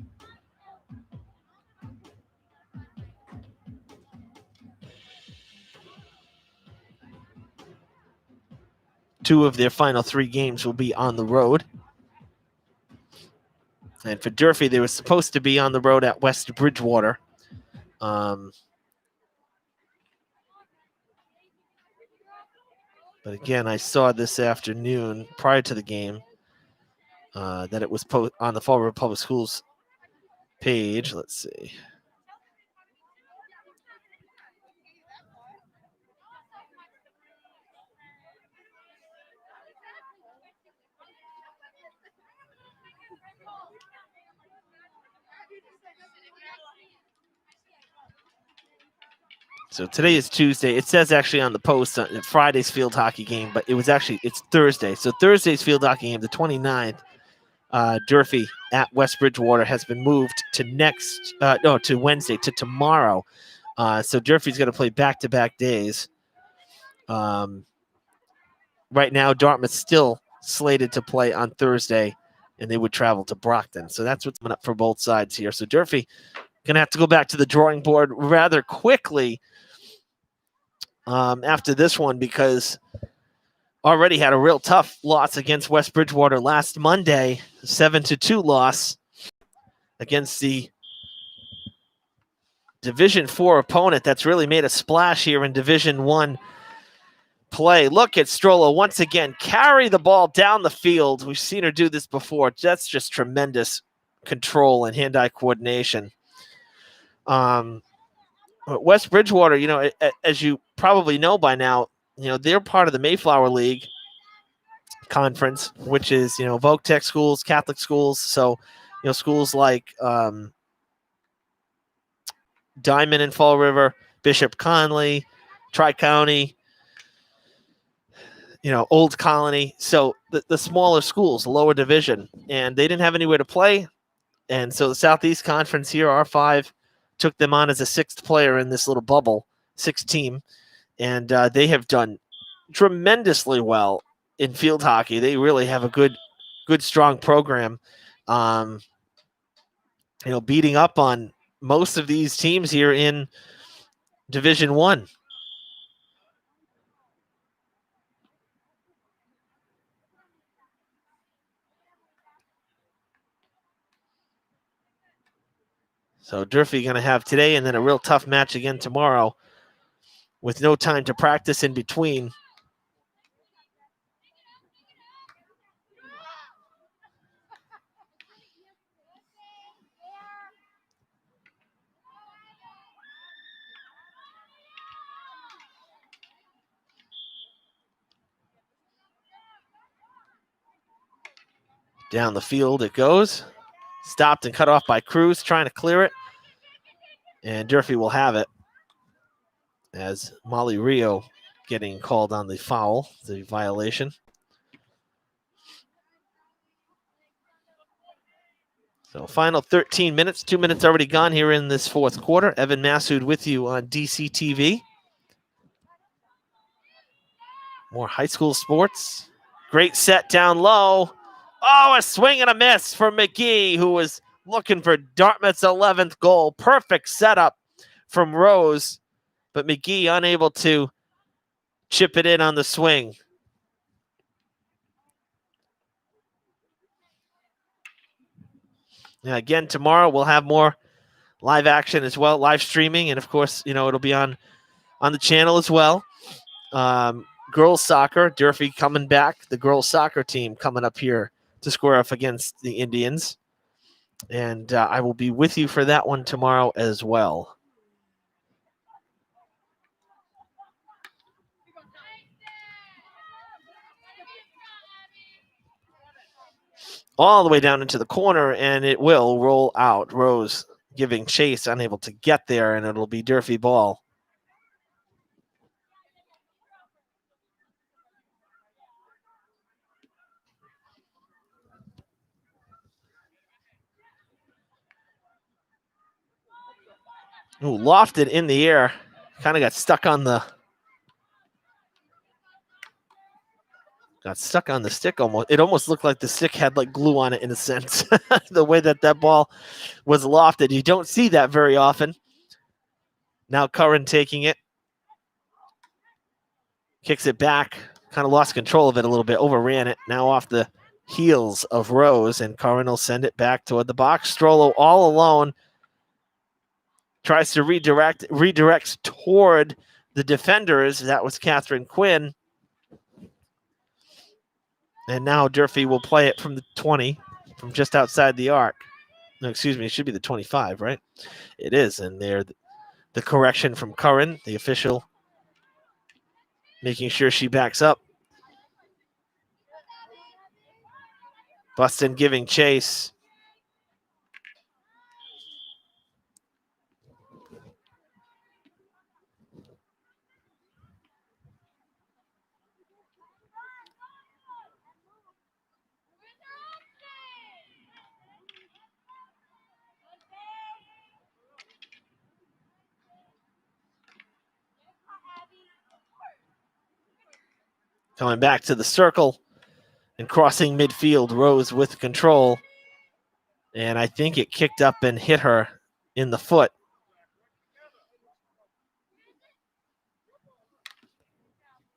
Two of their final 3 games will be on the road. And for Durfee, they were supposed to be on the road at West Bridgewater. But again, I saw this afternoon prior to the game that it was on the Fall River Public Schools page. Let's see. So today is Tuesday. It says actually on the post Friday's field hockey game, but it's Thursday. So Thursday's field hockey game, the 29th, Durfee at West Bridgewater has been moved to to Wednesday, to tomorrow. So Durfee's going to play back-to-back days. Right now, Dartmouth's still slated to play on Thursday, and they would travel to Brockton. So that's what's coming up for both sides here. So Durfee going to have to go back to the drawing board rather quickly after this one, because already had a real tough loss against West Bridgewater last Monday, 7-2 loss against the Division 4 opponent that's really made a splash here in Division 1 play. Look at Strollo once again carry the ball down the field. We've seen her do this before. That's just tremendous control and hand-eye coordination. West Bridgewater, as you probably know by now, they're part of the Mayflower League conference, which is, Voc Tech schools, Catholic schools. So, schools like Diamond and Fall River, Bishop Conley, Tri-County, Old Colony. So the smaller schools, the lower division, and they didn't have anywhere to play. And so the Southeast Conference here, R5, took them on as a 6th player in this little bubble, 6th team. And they have done tremendously well in field hockey. They really have a good, strong program. Beating up on most of these teams here in Division 1. So Durfee going to have today and then a real tough match again tomorrow with no time to practice in between. Down the field it goes. Stopped and cut off by Cruz, trying to clear it. And Durfee will have it as Molly Rio getting called on the foul, the violation. So final 13 minutes, 2 minutes already gone here in this 4th quarter. Evan Massoud with you on DCTV. More high school sports. Great set down low. Oh, a swing and a miss for McGee, who was looking for Dartmouth's 11th goal. Perfect setup from Rose, but McGee unable to chip it in on the swing. Now, again, tomorrow we'll have more live action as well, live streaming, and of course, it'll be on the channel as well. Girls soccer, Durfee coming back. The girls soccer team coming up here to square off against the Indians. And I will be with you for that one tomorrow as well. All the way down into the corner, and it will roll out. Rose giving chase, unable to get there, and it'll be Durfee ball. Ooh, lofted in the air. Kind of got stuck on the stick almost. It almost looked like the stick had like glue on it in a sense. The way that ball was lofted. You don't see that very often. Now Curran taking it. Kicks it back. Kind of lost control of it a little bit. Overran it. Now off the heels of Rose. And Curran will send it back toward the box. Strollo all alone. Tries to redirects toward the defenders. That was Catherine Quinn. And now Durfee will play it from the 20, from just outside the arc. No, excuse me, it should be the 25, right? It is, and there the correction from Curran, the official, making sure she backs up. Buston giving chase. Coming back to the circle and crossing midfield, Rose with control. And I think it kicked up and hit her in the foot.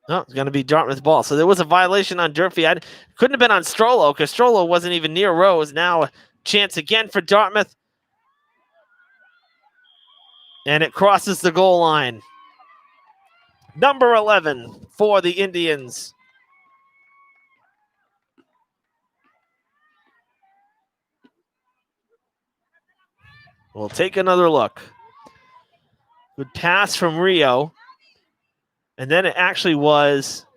No, it's going to be Dartmouth ball. So there was a violation on Durfee. Couldn't have been on Strollo because Strollo wasn't even near Rose. Now a chance again for Dartmouth. And it crosses the goal line. Number 11 for the Indians. We'll take another look. Good pass from Rio. And then it actually was,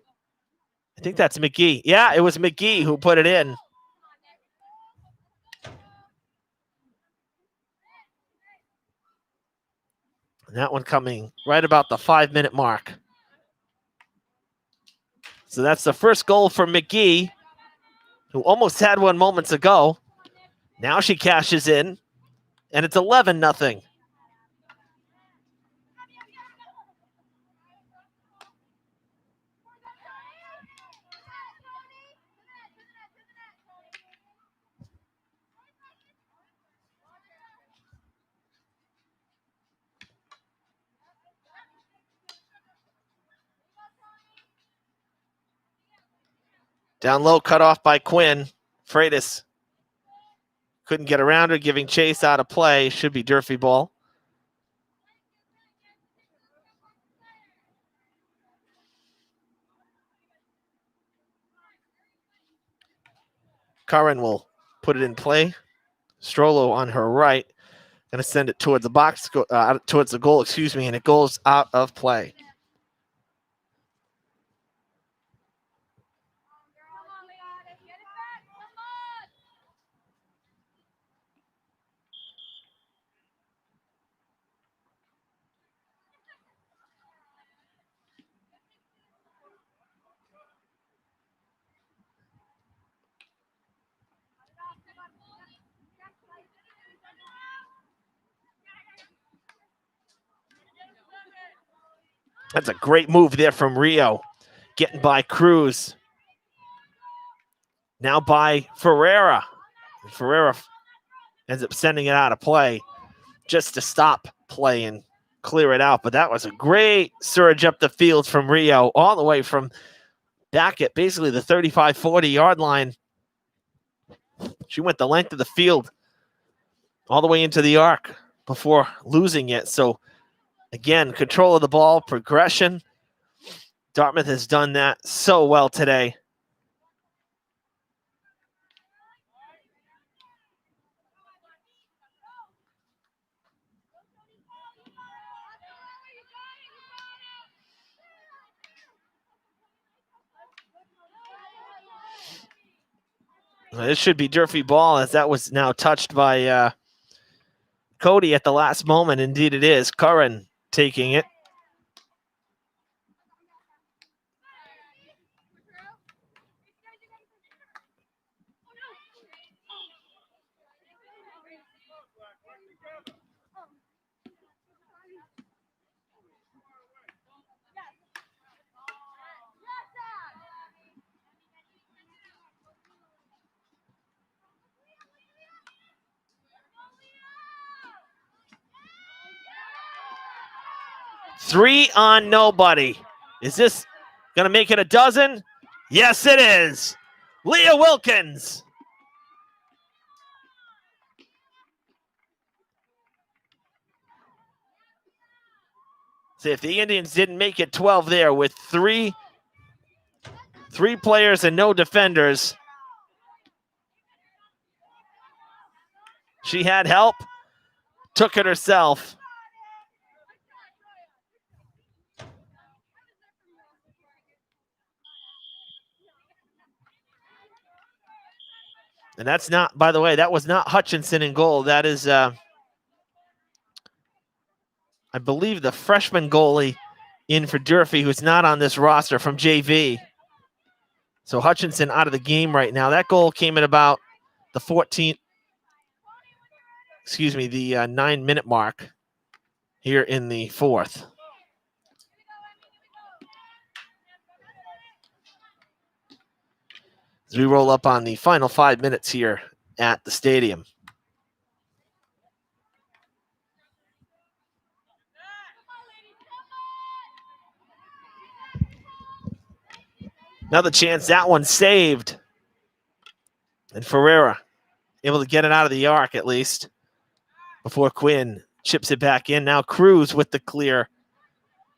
I think that's McGee. Yeah, it was McGee who put it in. And that one coming right about the 5-minute mark. So that's the first goal for McGee, who almost had one moments ago. Now she cashes in, and it's 11-0. Down low, cut off by Quinn. Freitas couldn't get around her, giving chase out of play. Should be Durfee ball. Curran will put it in play. Strollo on her right. Going to send it towards the box, towards the goal, and it goes out of play. That's a great move there from Rio. Getting by Cruz. Now by Ferreira. Ferreira ends up sending it out of play just to stop play and clear it out. But that was a great surge up the field from Rio, all the way from back at basically the 35, 40-yard line. She went the length of the field all the way into the arc before losing it. So, again, control of the ball, progression. Dartmouth has done that so well today. This should be Durfee ball, as that was now touched by Cody at the last moment. Indeed it is. Curran taking it. 3 on nobody. Is this going to make it a dozen? Yes, it is. Leah Wilkins. See, if the Indians didn't make it 12 there with three players and no defenders, she had help, took it herself. And that's not, by the way, that was not Hutchinson in goal. That is, I believe, the freshman goalie in for Durfee, who's not on this roster from JV. So Hutchinson out of the game right now. That goal came at about the 9-minute mark here in the fourth. As we roll up on the final 5 minutes here at the stadium. Another chance, that one saved. And Ferreira able to get it out of the arc at least before Quinn chips it back in. Now Cruz with the clear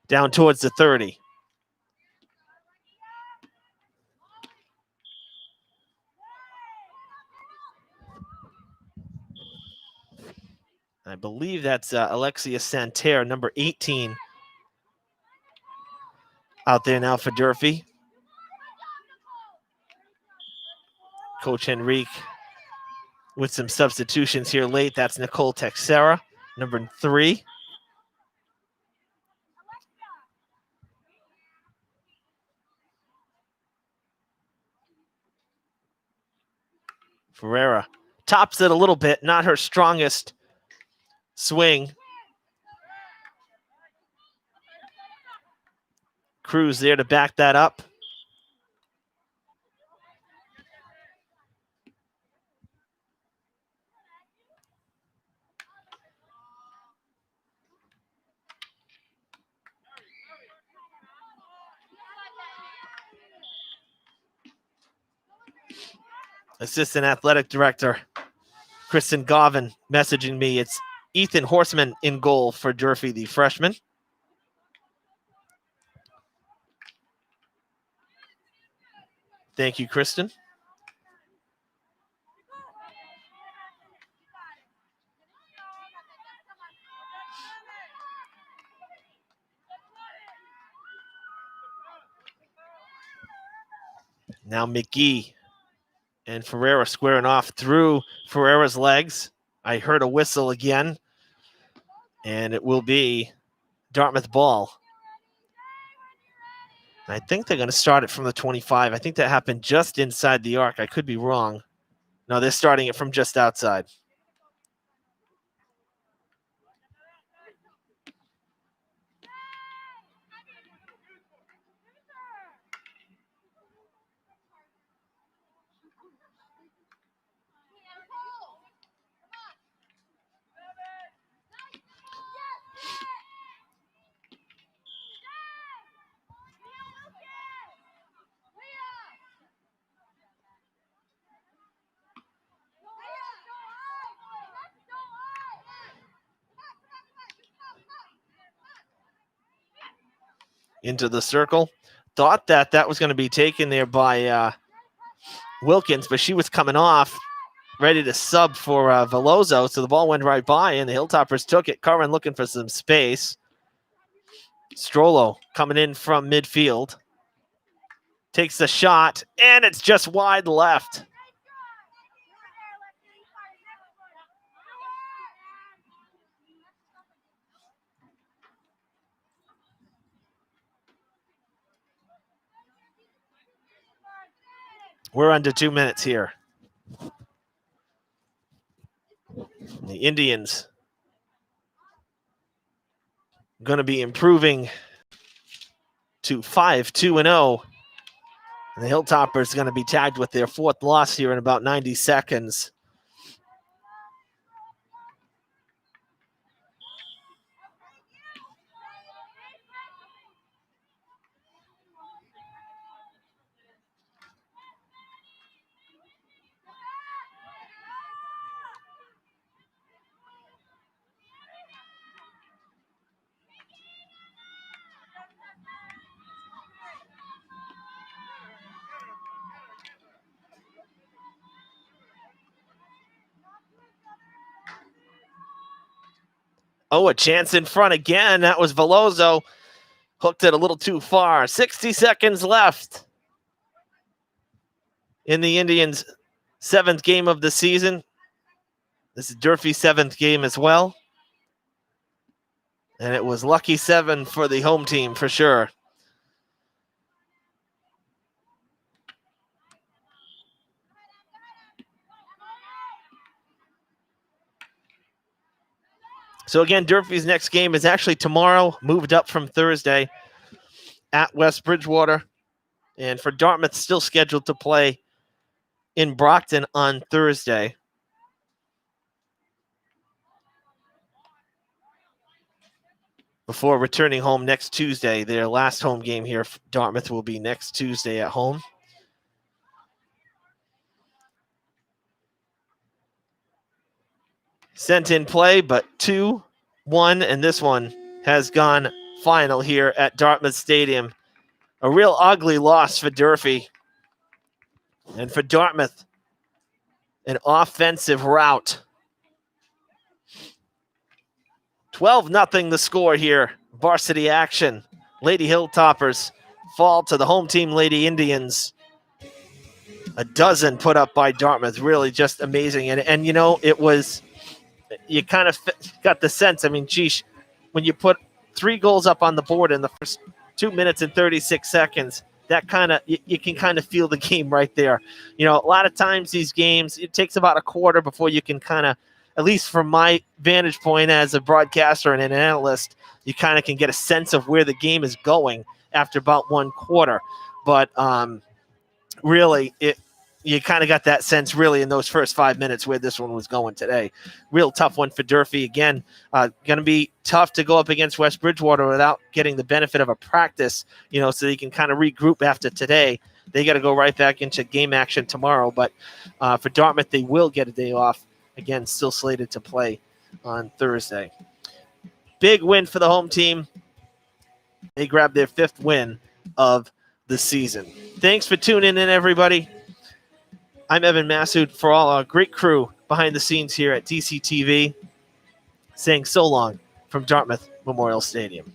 down towards the 30. I believe that's Alexia Santerre, number 18, out there now for Durfee. Coach Henrique with some substitutions here late. That's Nicole Texera, number 3. Ferreira tops it a little bit, not her strongest swing. Cruz there to back that up. Assistant Athletic Director Kristen Govin messaging me. It's Ethan Horseman in goal for Durfee, the freshman. Thank you, Kristen. Now McGee and Ferreira squaring off through Ferreira's legs. I heard a whistle again, and it will be Dartmouth ball. I think they're going to start it from the 25. I think that happened just inside the arc. I could be wrong. No, they're starting it from just outside. Into the circle. Thought that was going to be taken there by Wilkins, but she was coming off, ready to sub for Veloso, so the ball went right by, and the Hilltoppers took it. Curran looking for some space. Strollo coming in from midfield. Takes the shot, and it's just wide left. We're under 2 minutes here. The Indians going to be improving to 5-2-0. And the Hilltoppers going to be tagged with their 4th loss here in about 90 seconds. Oh, a chance in front again. That was Veloso. Hooked it a little too far. 60 seconds left in the Indians' 7th game of the season. This is Durfee's 7th game as well. And it was lucky 7 for the home team for sure. So again, Durfee's next game is actually tomorrow, moved up from Thursday at West Bridgewater. And for Dartmouth, still scheduled to play in Brockton on Thursday. Before returning home next Tuesday. Their last home game here, Dartmouth, will be next Tuesday at home. Sent in play, but 2-1, and this one has gone final here at Dartmouth Stadium. A real ugly loss for Durfee. And for Dartmouth, an offensive rout. 12-0 the score here. Varsity action. Lady Hilltoppers fall to the home team Lady Indians. A dozen put up by Dartmouth. Really just amazing. And you know, it was, you kind of got the sense, I mean, geez, when you put 3 goals up on the board in the first 2 minutes and 36 seconds, that kind of, you can kind of feel the game right there. You know, a lot of times these games, it takes about a quarter before you can kind of, at least from my vantage point as a broadcaster and an analyst, you kind of can get a sense of where the game is going after about 1 quarter. But really, you kind of got that sense really in those first 5 minutes where this one was going today. Real tough one for Durfee. Again, going to be tough to go up against West Bridgewater without getting the benefit of a practice, you know, so they can kind of regroup after today. They got to go right back into game action tomorrow. But for Dartmouth, they will get a day off. Again, still slated to play on Thursday. Big win for the home team. They grabbed their 5th win of the season. Thanks for tuning in, everybody. I'm Evan Massoud for all our great crew behind the scenes here at DCTV, saying so long from Dartmouth Memorial Stadium.